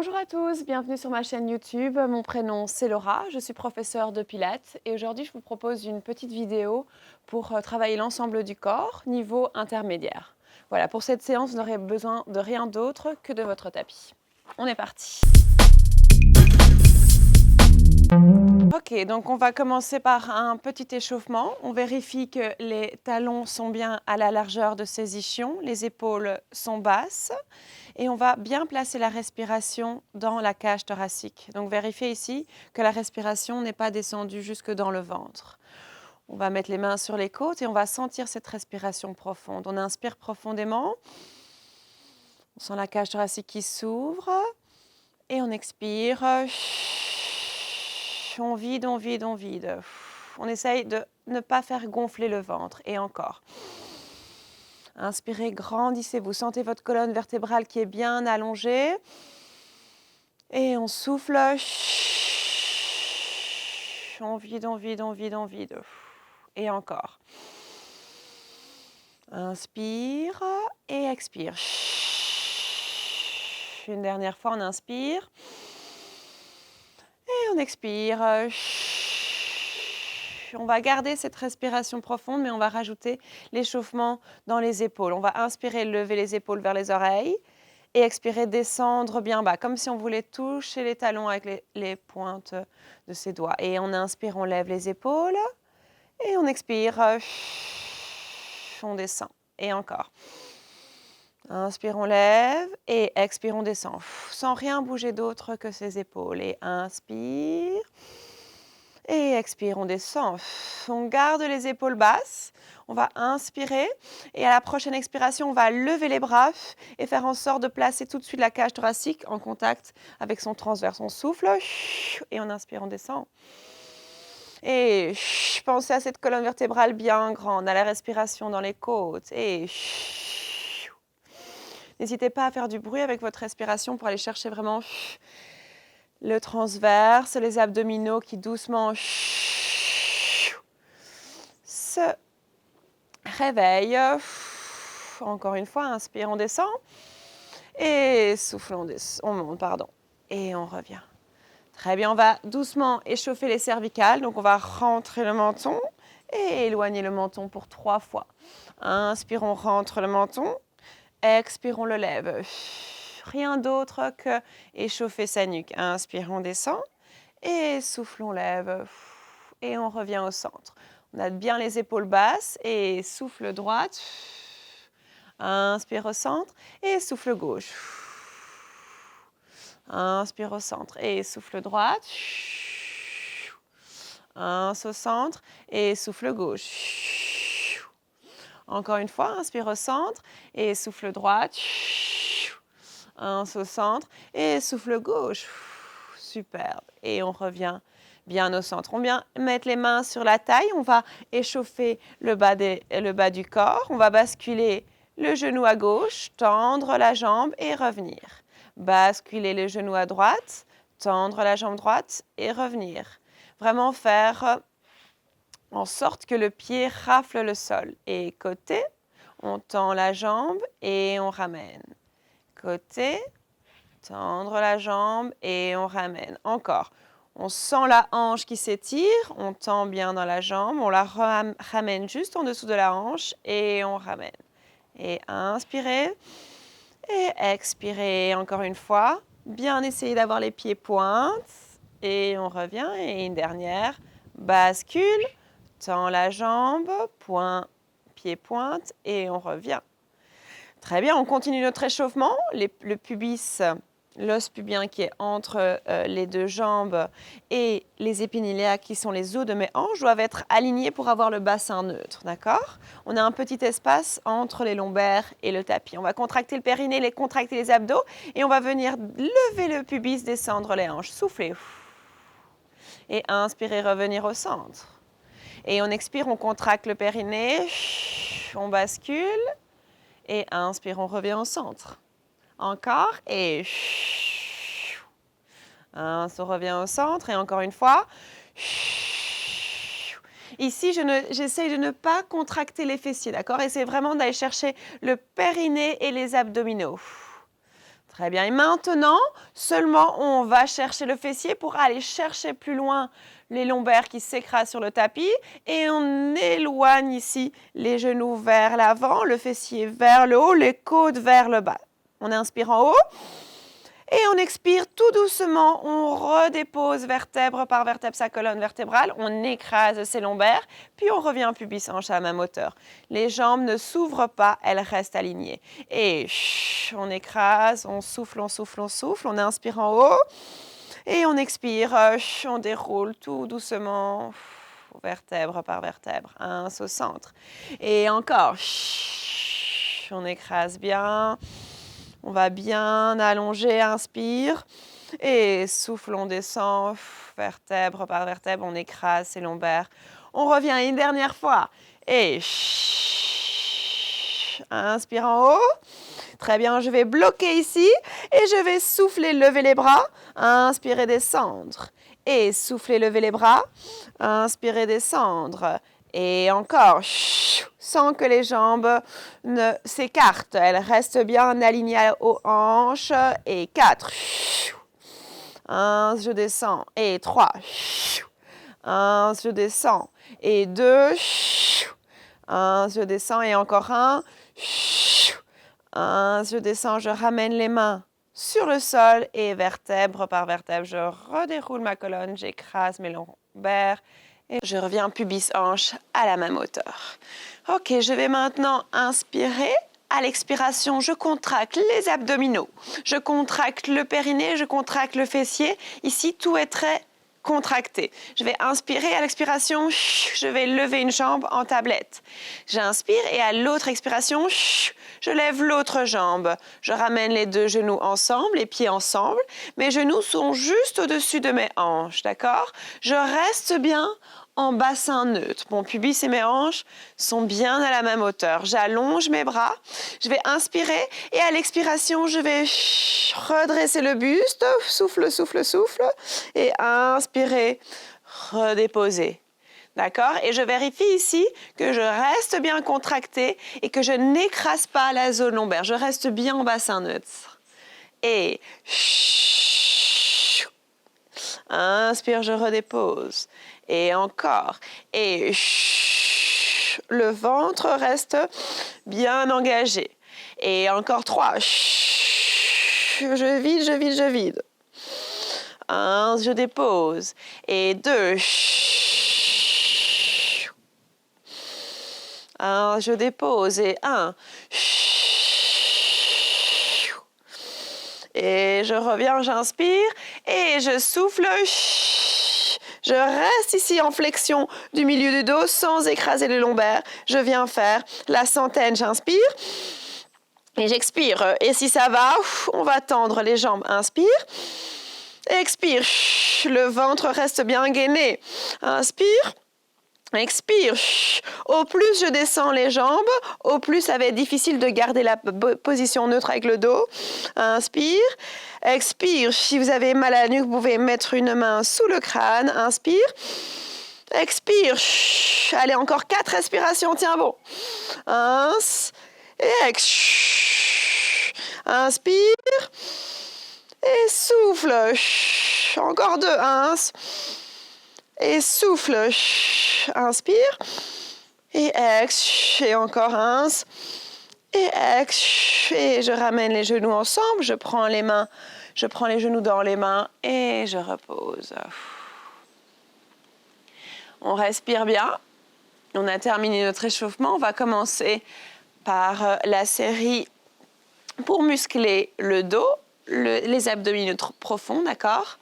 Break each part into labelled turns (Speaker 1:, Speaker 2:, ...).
Speaker 1: Bonjour à tous, bienvenue sur ma chaîne YouTube. Mon prénom c'est Laura, je suis professeure de Pilates et aujourd'hui je vous propose une petite vidéo pour travailler l'ensemble du corps, niveau intermédiaire. Voilà, pour cette séance, vous n'aurez besoin de rien d'autre que de votre tapis. On est parti. Ok, donc on va commencer par un petit échauffement. On vérifie que les talons sont bien à la largeur de ses ischions, les épaules sont basses. Et on va bien placer la respiration dans la cage thoracique. Donc vérifiez ici que la respiration n'est pas descendue jusque dans le ventre. On va mettre les mains sur les côtes et on va sentir cette respiration profonde. On inspire profondément. On sent la cage thoracique qui s'ouvre. Et on expire. On vide, on vide, on vide. On essaye de ne pas faire gonfler le ventre. Et encore. Inspirez, grandissez-vous. Sentez votre colonne vertébrale qui est bien allongée. Et on souffle. On vide, on vide, on vide, on vide. Et encore. Inspire et expire. Une dernière fois, on inspire. Et on expire. On va garder cette respiration profonde, mais on va rajouter l'échauffement dans les épaules. On va inspirer, lever les épaules vers les oreilles. Et expirer, descendre bien bas, comme si on voulait toucher les talons avec les pointes de ses doigts. Et on inspire, on lève les épaules. Et on expire. On descend. Et encore. Inspire, on lève. Et expire, on descend. Sans rien bouger d'autre que ses épaules. Et inspire. Et expire, on descend. On garde les épaules basses. On va inspirer et à la prochaine expiration, on va lever les bras et faire en sorte de placer tout de suite la cage thoracique en contact avec son transverse. On souffle et on inspire, on descend. Et pensez à cette colonne vertébrale bien grande, à la respiration dans les côtes. Et n'hésitez pas à faire du bruit avec votre respiration pour aller chercher vraiment le transverse, les abdominaux qui doucement se réveille. Encore une fois, inspire, on descend. Et souffle, on monte, pardon. Et on revient. Très bien, on va doucement échauffer les cervicales. Donc, on va rentrer le menton et éloigner le menton pour 3 fois. Inspire, on rentre le menton. Expire, on le lève. Rien d'autre que échauffer sa nuque. Inspire, on descend. Et souffle, on lève. Et on revient au centre. On a bien les épaules basses et souffle droite. Inspire au centre et souffle gauche. Inspire au centre et souffle droite. Inspire au centre et souffle gauche. Encore une fois, inspire au centre et souffle droite. Inspire au centre et souffle gauche. Superbe. Et on revient bien au centre. On vient mettre les mains sur la taille. On va échauffer le bas du corps. On va basculer le genou à gauche, tendre la jambe et revenir. Basculer le genou à droite, tendre la jambe droite et revenir. Vraiment faire en sorte que le pied rafle le sol. Et côté, on tend la jambe et on ramène. Côté, tendre la jambe et on ramène. Encore. On sent la hanche qui s'étire, on tend bien dans la jambe, on la ramène juste en dessous de la hanche et on ramène. Et inspirez et expirez encore une fois. Bien essayer d'avoir les pieds pointes et on revient. Et une dernière, bascule, tend la jambe, pied pointe et on revient. Très bien, on continue notre échauffement. Le pubis, l'os pubien qui est entre les deux jambes et les épiniléas qui sont les os de mes hanches doivent être alignés pour avoir le bassin neutre, d'accord? On a un petit espace entre les lombaires et le tapis. On va contracter le périnée, contracter les abdos et on va venir lever le pubis, descendre les hanches. Soufflez. Et inspirez, revenir au centre. Et on expire, on contracte le périnée, on bascule. Et inspire, on revient au centre. Encore et on revient au centre et encore une fois. Ici, j'essaye de ne pas contracter les fessiers, d'accord? Et c'est vraiment d'aller chercher le périnée et les abdominaux. Très bien. Et maintenant, seulement on va chercher le fessier pour aller chercher plus loin les lombaires qui s'écrasent sur le tapis et on éloigne ici les genoux vers l'avant, le fessier vers le haut, les côtes vers le bas. On inspire en haut et on expire tout doucement. On redépose vertèbre par vertèbre sa colonne vertébrale, on écrase ses lombaires, puis on revient pubis-hanche à la même hauteur. Les jambes ne s'ouvrent pas, elles restent alignées. Et on écrase, on souffle, on souffle, on souffle, on inspire en haut. Et on expire, on déroule tout doucement, vertèbre par vertèbre, au centre. Et encore, on écrase bien, on va bien allonger, inspire. Et souffle, on descend, vertèbre par vertèbre, on écrase ses lombaires. On revient une dernière fois. Et inspire en haut. Très bien, je vais bloquer ici et je vais souffler, lever les bras, inspirer, descendre. Et souffler, lever les bras, inspirer, descendre. Et encore, sans que les jambes ne s'écartent. Elles restent bien alignées aux hanches. Et 4. 1, je descends. Et 3. 1, je descends. Et 2. 1, je descends. Et encore 1. 1, je descends, je ramène les mains sur le sol et vertèbre par vertèbre, je redéroule ma colonne, j'écrase mes lombaires et je reviens pubis-hanche à la même hauteur. Ok, je vais maintenant inspirer. À l'expiration, je contracte les abdominaux, je contracte le périnée, je contracte le fessier. Ici, tout est très contracté. Je vais inspirer, à l'expiration, je vais lever une jambe en tablette. J'inspire et à l'autre expiration, je lève l'autre jambe. Je ramène les deux genoux ensemble, les pieds ensemble. Mes genoux sont juste au-dessus de mes hanches, d'accord? Je reste bien en bassin neutre. Mon pubis et mes hanches sont bien à la même hauteur. J'allonge mes bras. Je vais inspirer et à l'expiration, je vais redresser le buste. Souffle, souffle, souffle. Et inspirer, redéposer. D'accord? Et je vérifie ici que je reste bien contractée et que je n'écrase pas la zone lombaire. Je reste bien en bassin neutre. Et inspire, je redépose. Et encore. Et le ventre reste bien engagé. Et encore 3. Je vide, je vide, je vide. 1, je dépose. Et 2. 1, je dépose. Et 1. Et je reviens, j'inspire. Et je souffle. Je reste ici en flexion du milieu du dos sans écraser les lombaires. Je viens faire la centaine, j'inspire. Et j'expire. Et si ça va, on va tendre les jambes. Inspire. Expire. Le ventre reste bien gainé. Inspire. Expire. Au plus je descends les jambes, au plus ça va être difficile de garder la position neutre avec le dos. Inspire. Expire. Si vous avez mal à la nuque, vous pouvez mettre une main sous le crâne. Inspire. Expire. Allez, encore 4 respirations. Tiens bon. Et inspire. Et souffle. Encore 2. Et souffle. Inspire. Et et encore 1. Et et je ramène les genoux ensemble. Je prends les genoux dans les mains et je repose. On respire bien. On a terminé notre échauffement. On va commencer par la série pour muscler le dos, les abdominaux profonds, d'accord?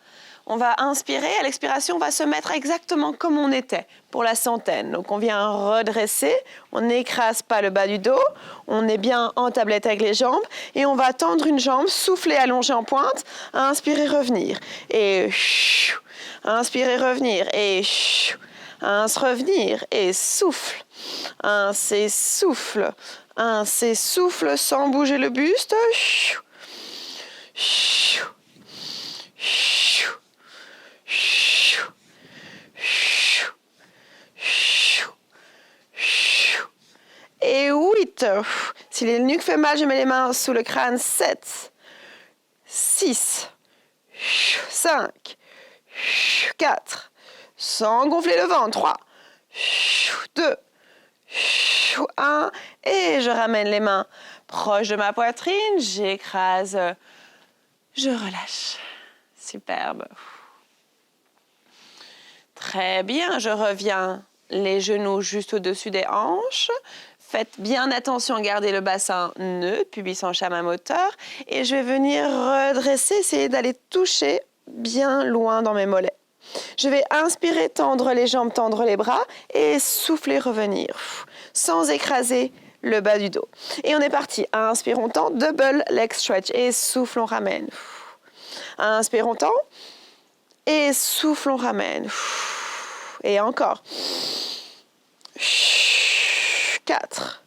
Speaker 1: On va inspirer, à l'expiration, on va se mettre exactement comme on était pour la centaine. Donc on vient redresser, on n'écrase pas le bas du dos, on est bien en tablette avec les jambes et on va tendre une jambe, souffler, allonger en pointe, inspirer, revenir. Et inspirer, revenir. Et revenir. Et souffle. C'est souffle. C'est souffle sans bouger le buste. Et 8. Si les nuques fait mal, je mets les mains sous le crâne. 7. 6, 5, 4, sans gonfler le ventre, 3, 2, 1, et je ramène les mains proches de ma poitrine, j'écrase, je relâche. Superbe. Très bien, je reviens les genoux juste au-dessus des hanches. Faites bien attention, gardez le bassin neutre, pubis en chaman moteur. Et je vais venir redresser, essayer d'aller toucher bien loin dans mes mollets. Je vais inspirer, tendre les jambes, tendre les bras et souffler, revenir. Sans écraser le bas du dos. Et on est parti. Inspire, on tend, double leg stretch. Et souffle, on ramène. Inspire, on tend. Et souffle, on ramène. Et encore. 4.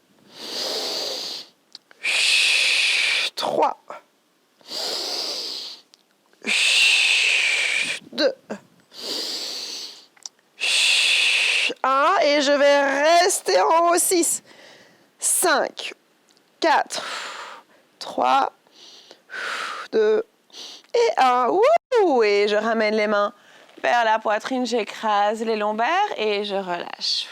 Speaker 1: 3. 2. 1. Et je vais rester en haut. 6. 5. 4. 3. 2. Et 1. Wouh! Et je ramène les mains vers la poitrine, j'écrase les lombaires et je relâche.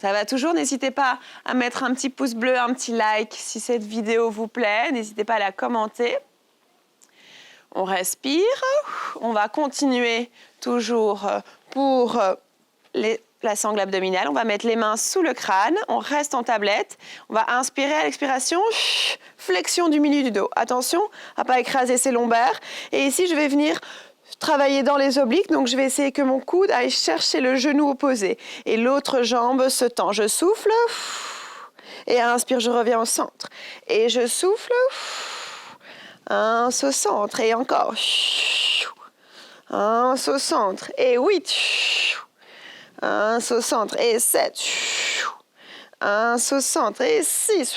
Speaker 1: Ça va toujours, n'hésitez pas à mettre un petit pouce bleu, un petit like si cette vidéo vous plaît. N'hésitez pas à la commenter. On respire. On va continuer toujours pour la sangle abdominale. On va mettre les mains sous le crâne. On reste en tablette. On va inspirer à l'expiration. Flexion du milieu du dos. Attention à ne pas écraser ses lombaires. Et ici, je vais venir travailler dans les obliques, donc je vais essayer que mon coude aille chercher le genou opposé et l'autre jambe se tend. Je souffle et inspire, je reviens au centre et je souffle, un au centre et encore, un au centre et 8, un au centre et 7, un au centre et 6.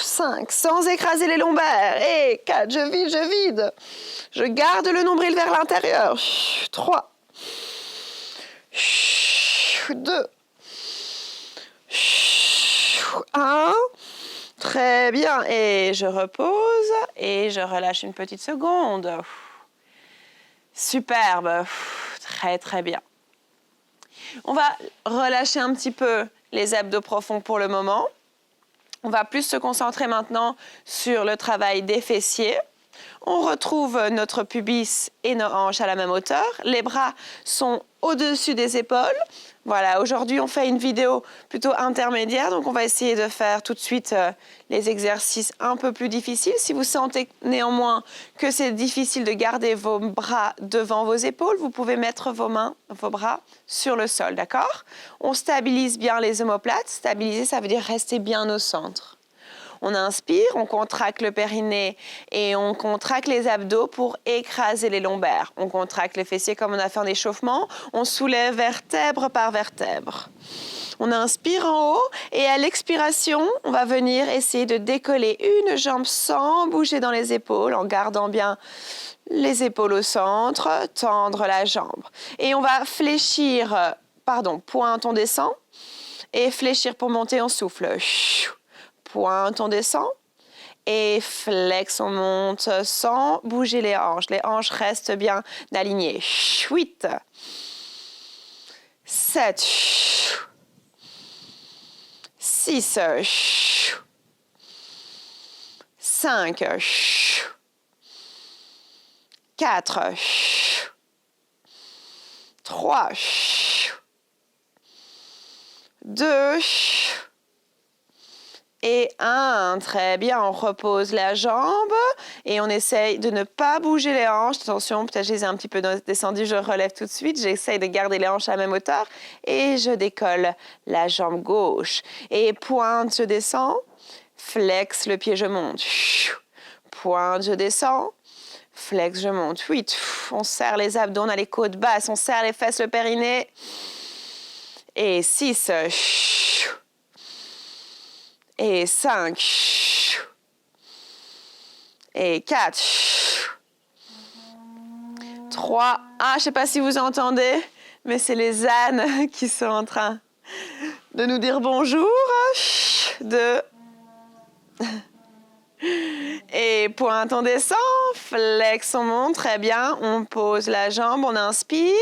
Speaker 1: 5, sans écraser les lombaires. Et 4, je vide. Je garde le nombril vers l'intérieur. 3, 2, 1. Très bien. Et je repose et je relâche une petite seconde. Superbe. Très, très bien. On va relâcher un petit peu les abdos profonds pour le moment. On va plus se concentrer maintenant sur le travail des fessiers. On retrouve notre pubis et nos hanches à la même hauteur. Les bras sont au-dessus des épaules. Voilà, aujourd'hui on fait une vidéo plutôt intermédiaire, donc on va essayer de faire tout de suite les exercices un peu plus difficiles. Si vous sentez néanmoins que c'est difficile de garder vos bras devant vos épaules, vous pouvez mettre vos bras sur le sol, d'accord? On stabilise bien les omoplates. Stabiliser, ça veut dire rester bien au centre. On inspire, on contracte le périnée et on contracte les abdos pour écraser les lombaires. On contracte les fessiers comme on a fait en échauffement. On soulève vertèbre par vertèbre. On inspire en haut et à l'expiration, on va venir essayer de décoller une jambe sans bouger dans les épaules, en gardant bien les épaules au centre, tendre la jambe. Et on va fléchir, pointe, on descend et fléchir pour monter, on souffle. Pointe, on descend et flex, on monte sans bouger les hanches. Les hanches restent bien alignées. 8, 7, 6, 5, 4, 3, 2, et 1. Très bien, on repose la jambe et on essaye de ne pas bouger les hanches. Attention, peut-être je les ai un petit peu descendues, je relève tout de suite. J'essaye de garder les hanches à la même hauteur et je décolle la jambe gauche. Et pointe, je descends, flex, le pied, je monte. Pointe, je descends, flex, je monte. 8. On serre les abdos, on a les côtes basses, on serre les fesses, le périnée. Et 6. Et 5. Et 4. 3. Je ne sais pas si vous entendez, mais c'est les ânes qui sont en train de nous dire bonjour. 2. Et pointe, on descend, flex, on monte, très bien. On pose la jambe, on inspire.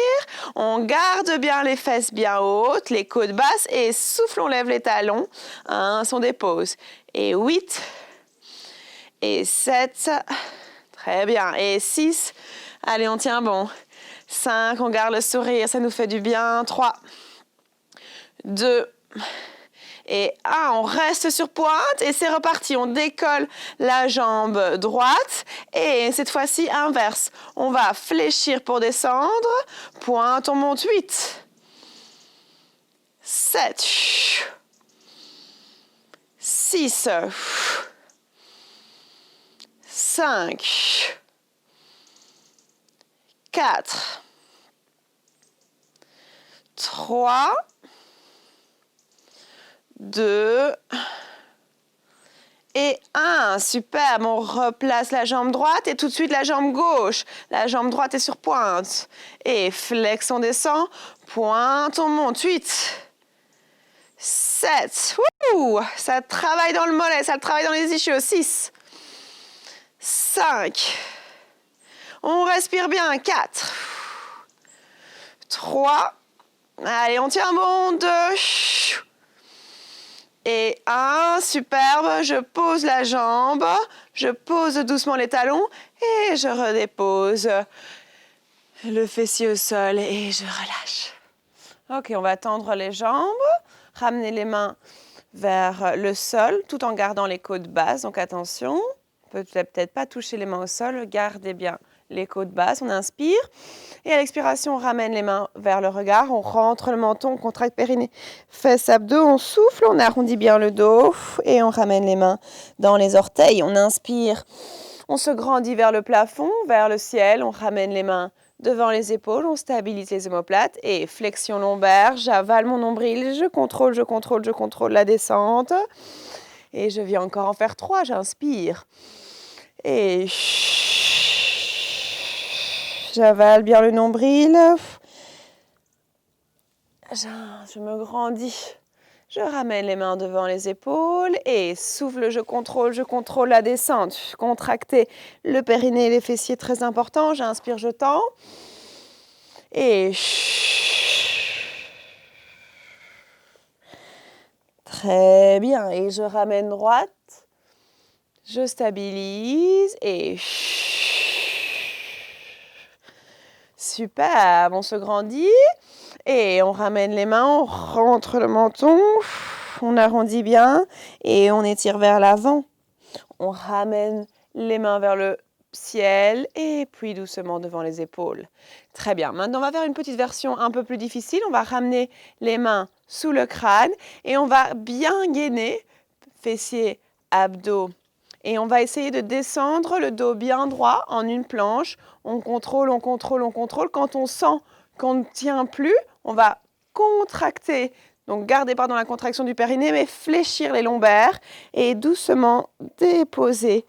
Speaker 1: On garde bien les fesses bien hautes, les côtes basses. Et souffle, on lève les talons. 1, on dépose. Et 8. Et 7. Très bien. Et 6. Allez, on tient bon. 5, on garde le sourire, ça nous fait du bien. 3, 2, et 1, on reste sur pointe et c'est reparti. On décolle la jambe droite et cette fois-ci inverse. On va fléchir pour descendre. Pointe, on monte. 8, 7, 6, 5, 4, 3, 2 et 1. Superbe. On replace la jambe droite et tout de suite la jambe gauche. La jambe droite est sur pointe. Et flex, on descend. Pointe, on monte. 8, 7. Ouh, ça travaille dans le mollet, ça travaille dans les ischios. 6, 5. On respire bien. 4, 3. Allez, on tient bon. 2. Et 1, superbe, je pose la jambe, je pose doucement les talons et je redépose le fessier au sol et je relâche. Ok, on va tendre les jambes, ramener les mains vers le sol tout en gardant les côtes basses, donc attention, peut-être pas toucher les mains au sol, gardez bien les côtes basses, on inspire. Et à l'expiration, on ramène les mains vers le regard, on rentre le menton, on contracte périnée, fesses, abdos, on souffle, on arrondit bien le dos et on ramène les mains dans les orteils. On inspire, on se grandit vers le plafond, vers le ciel, on ramène les mains devant les épaules, on stabilise les omoplates et flexion lombaire, j'avale mon nombril, je contrôle la descente. Et je viens encore en faire 3, j'inspire. Et j'avale bien le nombril. Je me grandis. Je ramène les mains devant les épaules et souffle, je contrôle la descente. Contracter le périnée et les fessiers, très important. J'inspire, je tends. Et très bien. Et je ramène droite. Je stabilise et super, on se grandit et on ramène les mains, on rentre le menton, on arrondit bien et on étire vers l'avant. On ramène les mains vers le ciel et puis doucement devant les épaules. Très bien, maintenant on va faire une petite version un peu plus difficile. On va ramener les mains sous le crâne et on va bien gainer, fessiers, abdos. Et on va essayer de descendre le dos bien droit en une planche. On contrôle. Quand on sent qu'on ne tient plus, on va contracter. Donc garder la contraction du périnée, mais fléchir les lombaires et doucement déposer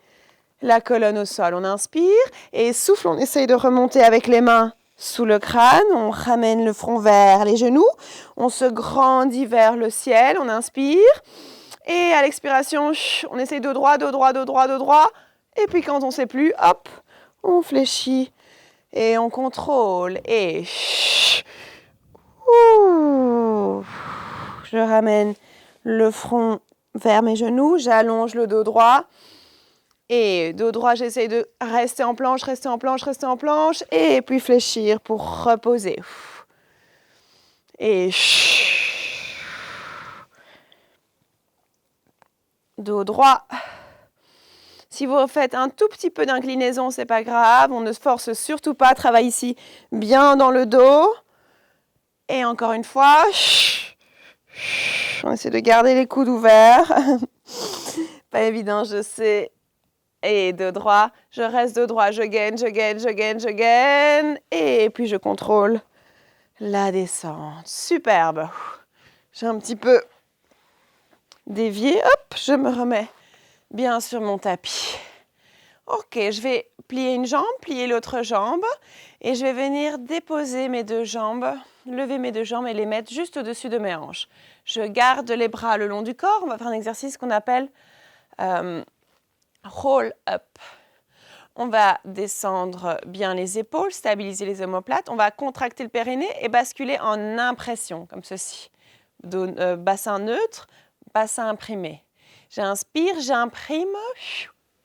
Speaker 1: la colonne au sol. On inspire et souffle. On essaye de remonter avec les mains sous le crâne. On ramène le front vers les genoux. On se grandit vers le ciel. On inspire. Et à l'expiration, on essaie dos droit. Et puis quand on ne sait plus, hop, on fléchit et on contrôle. Et je ramène le front vers mes genoux, j'allonge le dos droit. Et dos droit, j'essaie de rester en planche. Et puis fléchir pour reposer. Et dos droit. Si vous faites un tout petit peu d'inclinaison, c'est pas grave. On ne force surtout pas. Travaille ici bien dans le dos. Et encore une fois, on essaie de garder les coudes ouverts. Pas évident, je sais. Et dos droit, je reste dos droit. Je gaine. Et puis je contrôle la descente. Superbe. J'ai un petit peu dévié. Hop, je me remets bien sur mon tapis. Ok, je vais plier une jambe, plier l'autre jambe et je vais venir déposer mes deux jambes, lever mes deux jambes et les mettre juste au-dessus de mes hanches. Je garde les bras le long du corps. On va faire un exercice qu'on appelle roll up. On va descendre bien les épaules, stabiliser les omoplates. On va contracter le périnée et basculer en impression, comme ceci. Bassin neutre, bassin imprimé. J'inspire, j'imprime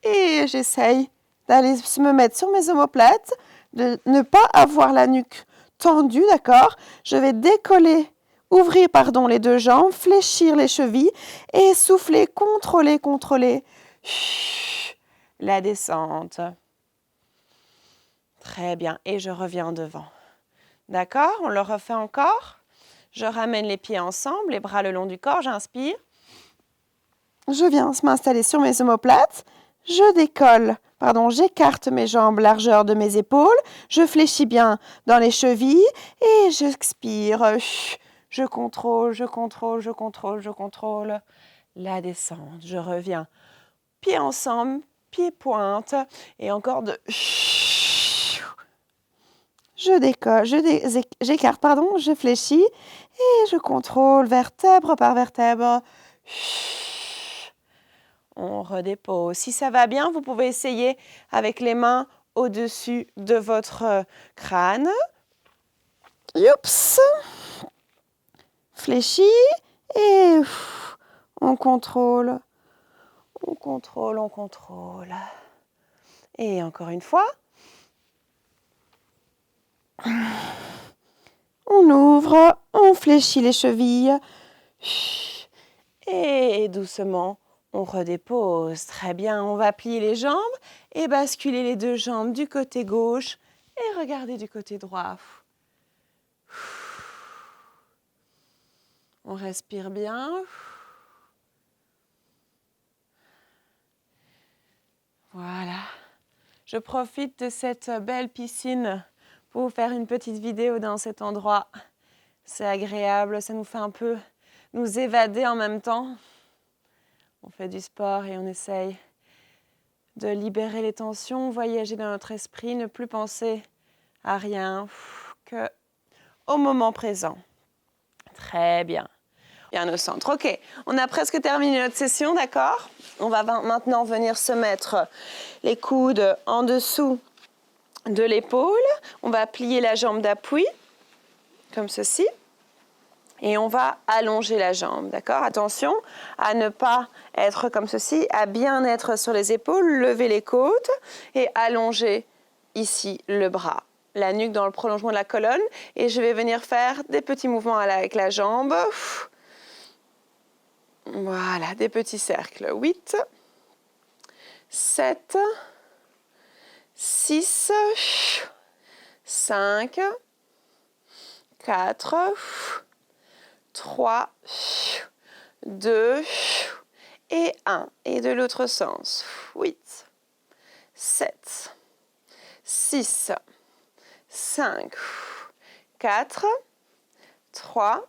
Speaker 1: et j'essaye d'aller me mettre sur mes omoplates, de ne pas avoir la nuque tendue, d'accord? Je vais ouvrir les deux jambes, fléchir les chevilles et souffler, contrôler la descente. Très bien, et je reviens devant. D'accord? On le refait encore. Je ramène les pieds ensemble, les bras le long du corps, j'inspire. Je viens m'installer sur mes omoplates. J'écarte mes jambes, largeur de mes épaules. Je fléchis bien dans les chevilles et j'expire. Je contrôle la descente. Je reviens. Pieds ensemble, pieds pointe et encore de... J'écarte, je fléchis et je contrôle vertèbre par vertèbre. On redépose. Si ça va bien, vous pouvez essayer avec les mains au-dessus de votre crâne. Youps. Fléchis et on contrôle. Et encore une fois. On ouvre, on fléchit les chevilles. Et doucement, on redépose. Très bien, on va plier les jambes et basculer les deux jambes du côté gauche et regarder du côté droit. On respire bien. Voilà. Je profite de cette belle piscine pour vous faire une petite vidéo dans cet endroit. C'est agréable, ça nous fait un peu nous évader en même temps. On fait du sport et on essaye de libérer les tensions, voyager dans notre esprit, ne plus penser à rien qu'au moment présent. Très bien. Bien au centre. Ok, on a presque terminé notre session, d'accord? On va maintenant venir se mettre les coudes en dessous de l'épaule. On va plier la jambe d'appui, comme ceci. Et on va allonger la jambe, d'accord? Attention à ne pas être comme ceci, à bien être sur les épaules, lever les côtes et allonger ici le bras. La nuque dans le prolongement de la colonne. Et je vais venir faire des petits mouvements avec la jambe. Voilà, des petits cercles. 8, 7, 6, 5, 4, 3, 2 et 1. Et de l'autre sens. 8, 7, 6, 5, 4, 3,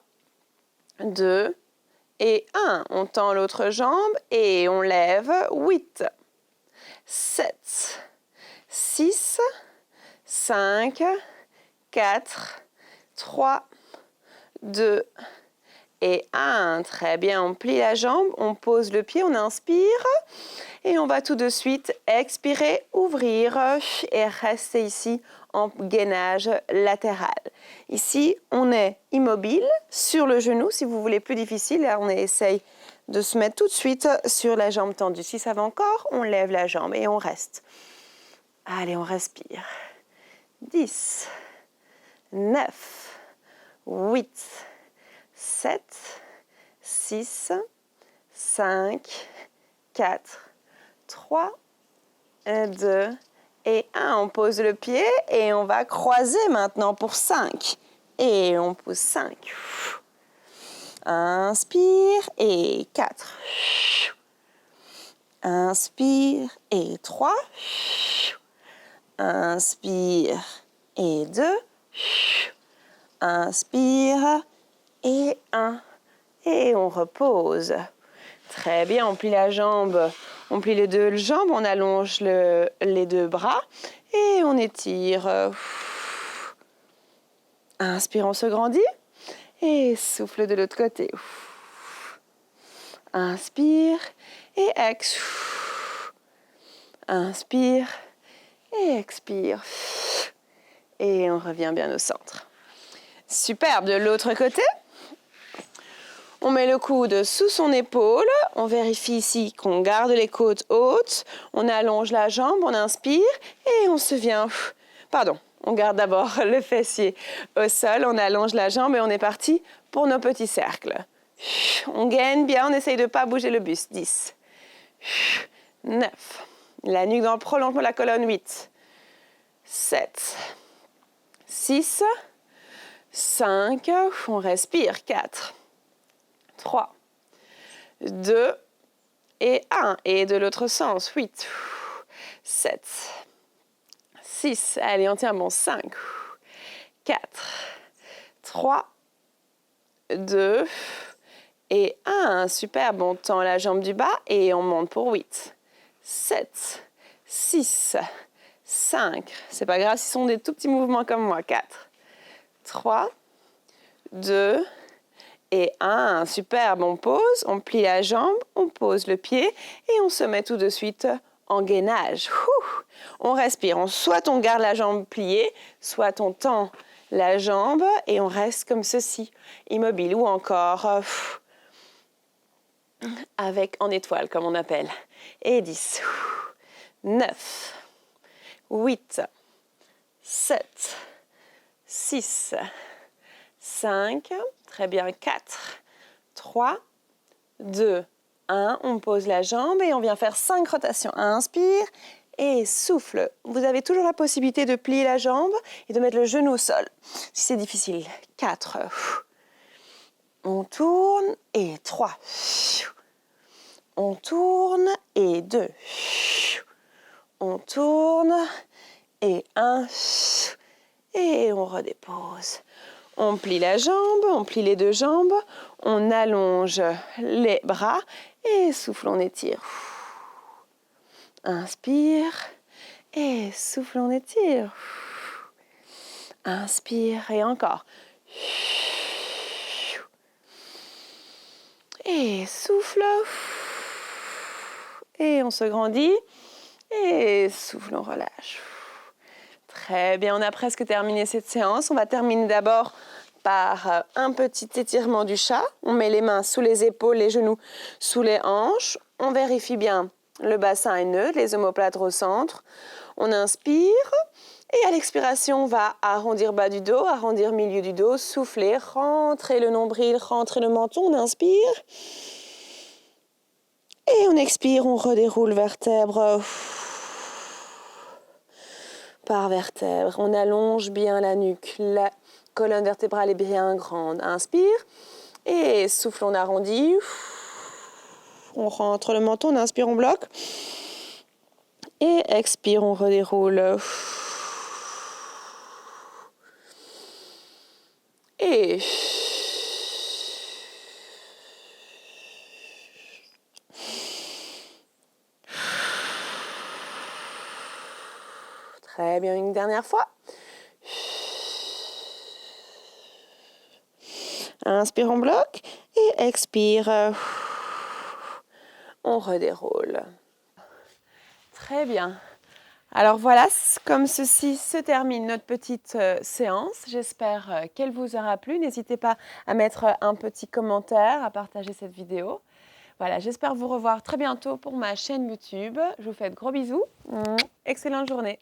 Speaker 1: 2 et 1. On tend l'autre jambe et on lève. 8, 7, 6, 5, 4, 3, 2 et 1. Très bien, on plie la jambe, on pose le pied, on inspire et on va tout de suite expirer, ouvrir et rester ici en gainage latéral. Ici, on est immobile sur le genou. Si vous voulez plus difficile, là, on essaye de se mettre tout de suite sur la jambe tendue. Si ça va encore, on lève la jambe et on reste. Allez, on respire. 10, 9, 8, 7, 6, 5, 4, 3, 2 et 1. On pose le pied et on va croiser maintenant pour 5. Et on pose 5. Inspire et 4. Inspire et 3. Inspire et 2. Inspire et 1. Et on repose. Très bien, on plie la jambe, on plie les deux jambes, on allonge les deux bras et on étire. Inspire, on se grandit et souffle de l'autre côté. Inspire et inspire et expire. Et on revient bien au centre. Superbe, de l'autre côté. On met le coude sous son épaule. On vérifie ici qu'on garde les côtes hautes. On allonge la jambe, on inspire et on se vient... Pardon, on garde d'abord le fessier au sol. On allonge la jambe et on est parti pour nos petits cercles. On gaine bien, on essaye de ne pas bouger le buste. 10, 9, la nuque dans le prolongement de la colonne. 8, 7, 6, 5, on respire. 4, 3, 2 et 1. Et de l'autre sens. 8, 7, 6, allez, on tient bon. 5, 4, 3, 2 et 1. Superbe, on tend la jambe du bas et on monte pour 8, 7, 6, 5. C'est pas grave si ce sont des tout petits mouvements comme moi. 4, 3, 2 et 1. Superbe, on pose, on plie la jambe, on pose le pied et on se met tout de suite en gainage. On respire, soit on garde la jambe pliée, soit on tend la jambe et on reste comme ceci, immobile, ou encore avec en étoile comme on appelle. Et 10, 9, 8, 7, 6, 5, très bien, 4, 3, 2, 1, on pose la jambe et on vient faire 5 rotations. Inspire et souffle. Vous avez toujours la possibilité de plier la jambe et de mettre le genou au sol, si c'est difficile. 4, on tourne et 3, on tourne et 2, on tourne et 1, et on redépose. On plie la jambe, on plie les deux jambes, on allonge les bras et souffle, on étire. Inspire et souffle, on étire. Inspire et encore. Et souffle. Et on se grandit. Et souffle, on relâche. Très bien, on a presque terminé cette séance. On va terminer d'abord par un petit étirement du chat. On met les mains sous les épaules, les genoux sous les hanches. On vérifie bien le bassin est neutre, les omoplates au centre. On inspire et à l'expiration, on va arrondir bas du dos, arrondir milieu du dos, souffler, rentrer le nombril, rentrer le menton. On inspire et on expire, on redéroule vertèbre par vertèbre. On allonge bien la nuque, la colonne vertébrale est bien grande. Inspire et souffle, on arrondit. On rentre le menton, on inspire, on bloque. Et expire, on redéroule. Et très bien, une dernière fois. Inspire, on bloque. Et expire. On redéroule. Très bien. Alors voilà, comme ceci se termine notre petite séance. J'espère qu'elle vous aura plu. N'hésitez pas à mettre un petit commentaire, à partager cette vidéo. Voilà, j'espère vous revoir très bientôt pour ma chaîne YouTube. Je vous fais de gros bisous. Excellente journée.